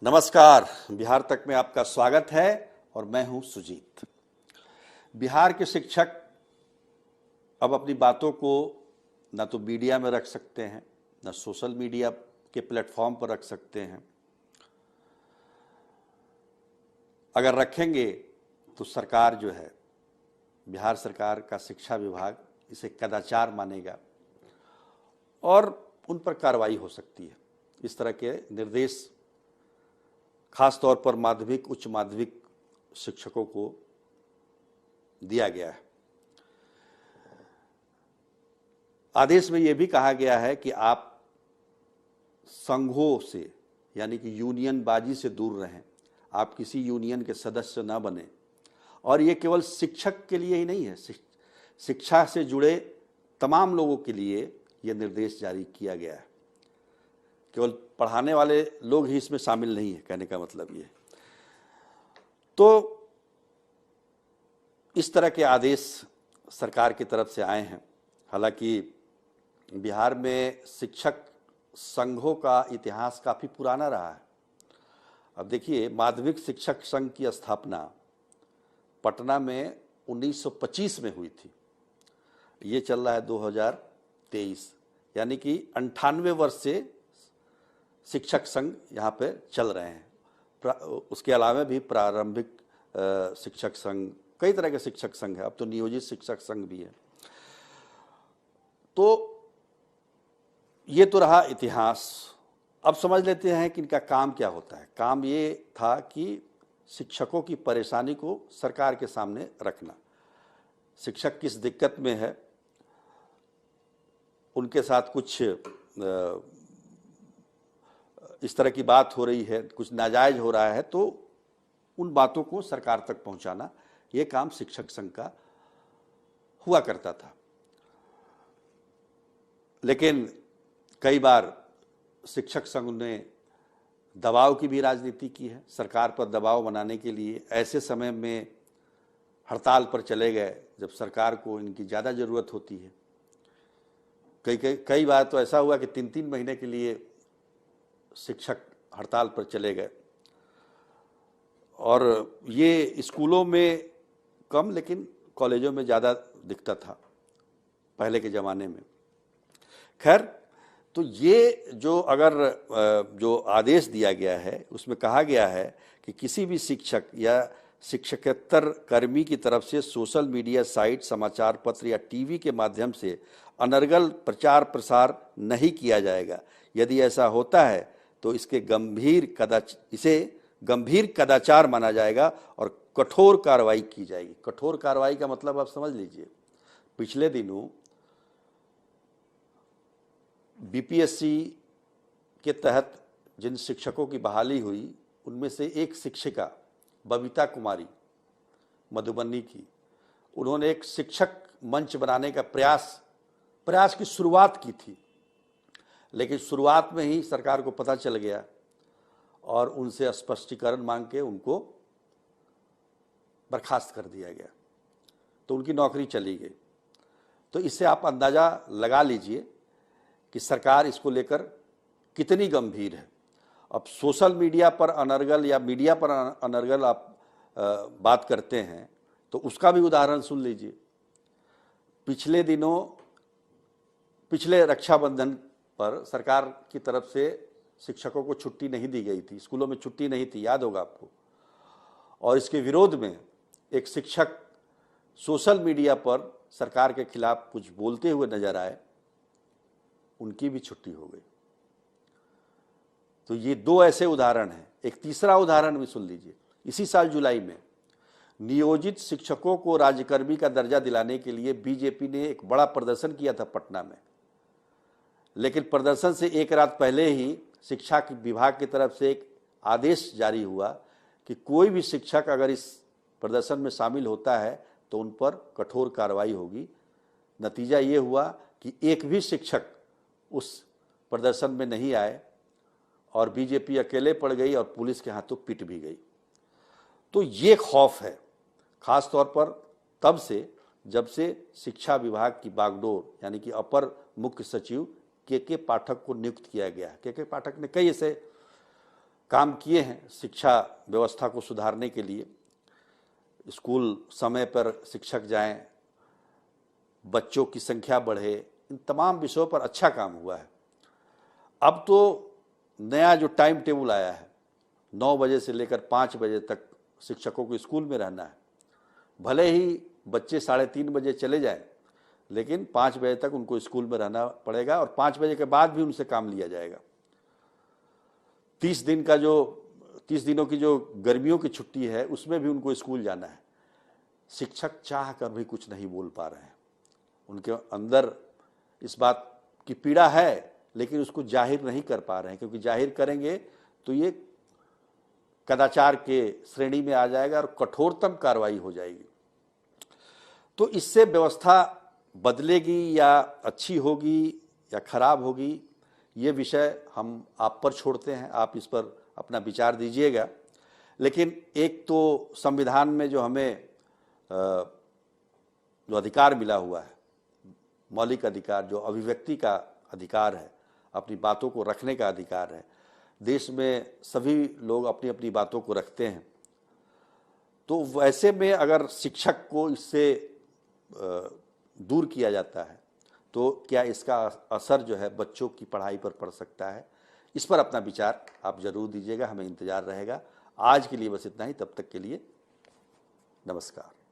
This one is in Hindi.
नमस्कार। बिहार तक में आपका स्वागत है और मैं हूं सुजीत। बिहार के शिक्षक अब अपनी बातों को न तो मीडिया में रख सकते हैं, न सोशल मीडिया के प्लेटफॉर्म पर रख सकते हैं। अगर रखेंगे तो सरकार जो है, बिहार सरकार का शिक्षा विभाग इसे कदाचार मानेगा और उन पर कार्रवाई हो सकती है। इस तरह के निर्देश खास तौर पर माध्यमिक उच्च माध्यमिक शिक्षकों को दिया गया है। आदेश में यह भी कहा गया है कि आप संघों से यानी कि यूनियनबाजी से दूर रहें, आप किसी यूनियन के सदस्य न बने। और ये केवल शिक्षक के लिए ही नहीं है, शिक्षा से जुड़े तमाम लोगों के लिए ये निर्देश जारी किया गया है। केवल पढ़ाने वाले लोग ही इसमें शामिल नहीं है, कहने का मतलब ये। तो इस तरह के आदेश सरकार की तरफ से आए हैं। हालांकि बिहार में शिक्षक संघों का इतिहास काफ़ी पुराना रहा है। अब देखिए, माध्यमिक शिक्षक संघ की स्थापना पटना में 1925 में हुई थी। ये चल रहा है 2023, यानी कि 98 वर्ष से शिक्षक संघ यहाँ पे चल रहे हैं। उसके अलावा भी प्रारंभिक शिक्षक संघ, कई तरह के शिक्षक संघ है। अब तो नियोजित शिक्षक संघ भी है। तो ये तो रहा इतिहास। अब समझ लेते हैं कि इनका काम क्या होता है। काम ये था कि शिक्षकों की परेशानी को सरकार के सामने रखना। शिक्षक किस दिक्कत में है, उनके साथ कुछ इस तरह की बात हो रही है, कुछ नाजायज हो रहा है, तो उन बातों को सरकार तक पहुंचाना, ये काम शिक्षक संघ का हुआ करता था। लेकिन कई बार शिक्षक संघ ने दबाव की भी राजनीति की है। सरकार पर दबाव बनाने के लिए ऐसे समय में हड़ताल पर चले गए जब सरकार को इनकी ज़्यादा ज़रूरत होती है। कई बार तो ऐसा हुआ कि 3-3 महीने के लिए शिक्षक हड़ताल पर चले गए। और ये स्कूलों में कम, लेकिन कॉलेजों में ज़्यादा दिखता था पहले के ज़माने में। खैर, तो ये जो आदेश दिया गया है उसमें कहा गया है कि किसी भी शिक्षक या शिक्षकेतर कर्मी की तरफ से सोशल मीडिया साइट, समाचार पत्र या टीवी के माध्यम से अनर्गल प्रचार प्रसार नहीं किया जाएगा। यदि ऐसा होता है तो इसे गंभीर कदाचार माना जाएगा और कठोर कार्रवाई की जाएगी। कठोर कार्रवाई का मतलब आप समझ लीजिए। पिछले दिनों बीपीएससी के तहत जिन शिक्षकों की बहाली हुई, उनमें से एक शिक्षिका बबीता कुमारी मधुबनी की, उन्होंने एक शिक्षक मंच बनाने का प्रयास की शुरुआत की थी। लेकिन शुरुआत में ही सरकार को पता चल गया और उनसे स्पष्टीकरण मांग के उनको बर्खास्त कर दिया गया, तो उनकी नौकरी चली गई। तो इससे आप अंदाज़ा लगा लीजिए कि सरकार इसको लेकर कितनी गंभीर है। अब सोशल मीडिया पर अनर्गल या मीडिया पर अनर्गल आप बात करते हैं तो उसका भी उदाहरण सुन लीजिए। पिछले रक्षाबंधन पर सरकार की तरफ से शिक्षकों को छुट्टी नहीं दी गई थी, स्कूलों में छुट्टी नहीं थी, याद होगा आपको। और इसके विरोध में एक शिक्षक सोशल मीडिया पर सरकार के खिलाफ कुछ बोलते हुए नजर आए, उनकी भी छुट्टी हो गई। तो ये 2 ऐसे उदाहरण हैं। एक तीसरा उदाहरण भी सुन लीजिए। इसी साल जुलाई में नियोजित शिक्षकों को राज्यकर्मी का दर्जा दिलाने के लिए बीजेपी ने एक बड़ा प्रदर्शन किया था पटना में। लेकिन प्रदर्शन से एक रात पहले ही शिक्षा विभाग की तरफ से एक आदेश जारी हुआ कि कोई भी शिक्षक अगर इस प्रदर्शन में शामिल होता है तो उन पर कठोर कार्रवाई होगी। नतीजा ये हुआ कि एक भी शिक्षक उस प्रदर्शन में नहीं आए और बीजेपी अकेले पड़ गई और पुलिस के हाथों पिट भी गई। तो ये खौफ है, खास तौर पर तब से जब से शिक्षा विभाग की बागडोर यानी कि अपर मुख्य सचिव के पाठक को नियुक्त किया गया है। के पाठक ने कई ऐसे काम किए हैं शिक्षा व्यवस्था को सुधारने के लिए। स्कूल समय पर शिक्षक जाएं, बच्चों की संख्या बढ़े, इन तमाम विषयों पर अच्छा काम हुआ है। अब तो नया जो टाइम टेबल आया है, 9 बजे से लेकर 5 बजे तक शिक्षकों को स्कूल में रहना है। भले ही बच्चे 3:30 बजे चले जाएं, लेकिन 5 बजे तक उनको स्कूल में रहना पड़ेगा और 5 बजे के बाद भी उनसे काम लिया जाएगा। 30 दिनों की जो गर्मियों की छुट्टी है उसमें भी उनको स्कूल जाना है। शिक्षक चाह कर भी कुछ नहीं बोल पा रहे हैं। उनके अंदर इस बात की पीड़ा है, लेकिन उसको जाहिर नहीं कर पा रहे हैं, क्योंकि जाहिर करेंगे तो ये कदाचार के श्रेणी में आ जाएगा और कठोरतम कार्रवाई हो जाएगी। तो इससे व्यवस्था बदलेगी या अच्छी होगी या खराब होगी, ये विषय हम आप पर छोड़ते हैं। आप इस पर अपना विचार दीजिएगा। लेकिन एक तो संविधान में जो हमें जो अधिकार मिला हुआ है, मौलिक अधिकार, जो अभिव्यक्ति का अधिकार है, अपनी बातों को रखने का अधिकार है, देश में सभी लोग अपनी अपनी बातों को रखते हैं। तो वैसे में अगर शिक्षक को इससे दूर किया जाता है तो क्या इसका असर जो है बच्चों की पढ़ाई पर पड़ सकता है? इस पर अपना विचार आप जरूर दीजिएगा, हमें इंतजार रहेगा। आज के लिए बस इतना ही। तब तक के लिए नमस्कार।